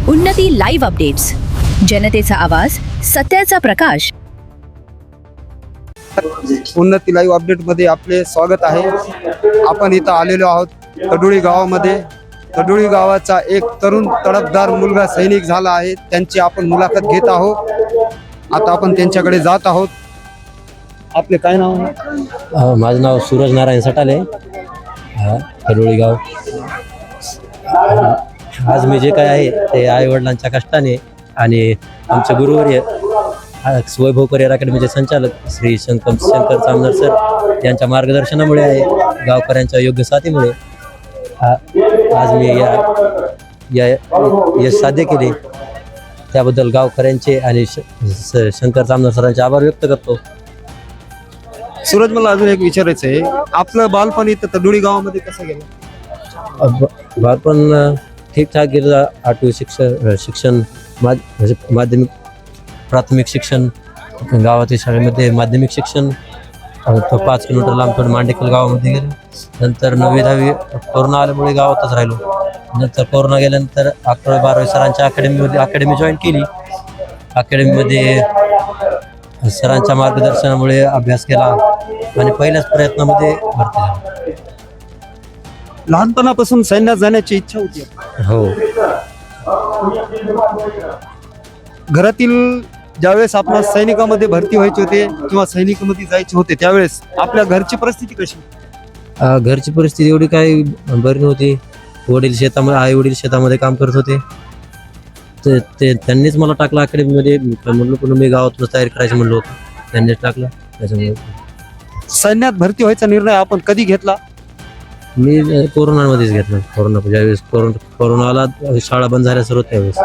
उन्नती live updates, जनतेचा आवाज, सत्याचा प्रकाश. उन्नती लाईव्ह अपडेट मध्ये आपले स्वागत आहे. आपण इथं आलेलो आहोत तडोळी गावामध्ये. तडोळी गावाचा एक तरुण तडफदार मुलगा सैनिक झाला आहे. त्यांची आपण मुलाखत घेत आहोत. आता आपण त्यांच्याकडे जात आहोत. आपले काय नाव आहे? माझं नाव सूरज नारायण सटाले, तडोळी गाव. आज मी जे काय आहे ते आई वडिलांच्या कष्टाने आणि आमचे गुरुवर्य वैभव करिअर अकॅडमीचे संचालक श्री शंकर चामनर सर यांच्या मार्गदर्शनामुळे आहे, गावकऱ्यांच्या योग्य साथीमुळे आज मी या यश साध्य केले. त्याबद्दल गावकऱ्यांचे आणि शंकर चामनर सरांचे आभार व्यक्त करतो. सूरज, मला अजून एक विचारायचं आहे. आपलं बालपण इथं तडोळी गावामध्ये कसं गेलं? बालपण ठीकठाक गेलं. 8वी शिक्षण माध्यमिक प्राथमिक शिक्षण गावातील शाळेमध्ये, माध्यमिक शिक्षण 5 किलोमीटर लांब थोडं मांडेकल गावामध्ये गेलं. नंतर 9वी 10वी कोरोना आल्यामुळे गावातच राहिलो. नंतर कोरोना गेल्यानंतर 11वी 12वी सरांच्या अकॅडमी जॉईन केली. अकॅडमीमध्ये सरांच्या मार्गदर्शनामुळे अभ्यास केला आणि पहिल्याच प्रयत्नामध्ये भरती झालो. लहानपणापासून सैन्यात जाण्याची इच्छा होती? हो. घरातील ज्यावेळेस आपण सैनिकामध्ये भरती व्हायचे होते किंवा सैनिकामध्ये जायचे होते त्यावेळेस आपल्या घरची परिस्थिती कशी? घरची परिस्थिती एवढी काही बरी नव्हती. आई वडील शेतामध्ये काम करत होते. ते त्यांनीच मला टाकलं अकॅडमीमध्ये. म्हणलो पण मी गावातूनच तयारी करायचं म्हणलो होतं, त्यांनीच टाकलं. त्याच्यामुळे सैन्यात भरती व्हायचा निर्णय आपण कधी घेतला? मी कोरोनामध्येच घेतलं. ज्यावेळेस कोरोना आला, शाळा बंद झाल्या सर्व त्यावेळेस.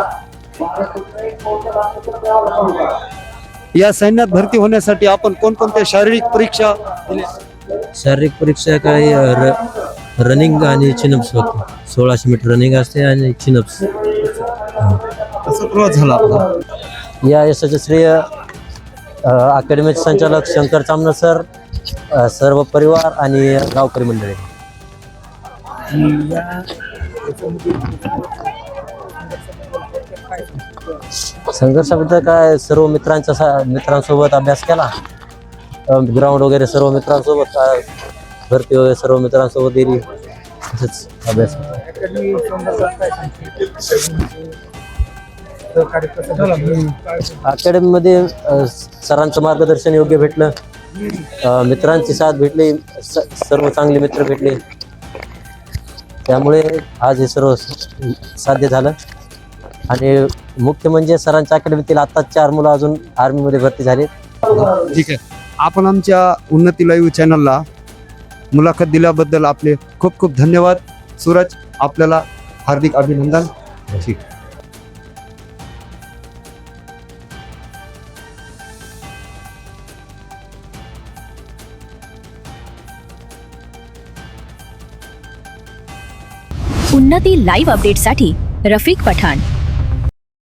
या सैन्यात भरती होण्यासाठी आपण कोणकोणत्या शारीरिक परीक्षा दिल्या? शारीरिक परीक्षा काही रनिंग आणि चिनअप्स होते. 1600 मीटर रनिंग असते आणि चिनअप्स. कसा प्रवास झाला आपला? या यशाचे श्रेय अकॅडमीचे संचालक शंकर चामनर सर, सर्व परिवार आणि गावकरी मंडळी. संघर्षाबद्दल काय, सर्व मित्रांसोबत अभ्यास केला. ग्राउंड वगैरे सर्व मित्रांसोबत, भरती वगैरे सर्व मित्रांसोबत दिली. तसेच अभ्यास. अकॅडमीमध्ये सरांचं मार्गदर्शन योग्य भेटलं, मित्रांची साथ भेटली, सर्व चांगले मित्र भेटले. त्यामुळे आज हे सर्व साध्य झालं. आणि मुख्य म्हणजे सरांच्या अकॅडमीतील आता 4 मुलं अजून आर्मीमध्ये भरती झाली. ठीक आहे. आपण आमच्या उन्नती लाईव्ह चॅनलला मुलाखत दिल्याबद्दल आपले खूप खूप धन्यवाद. सूरज, आपल्याला हार्दिक अभिनंदन. ठीक. उन्नती लाईव्ह अपडेटसाठी रफिक पठाण.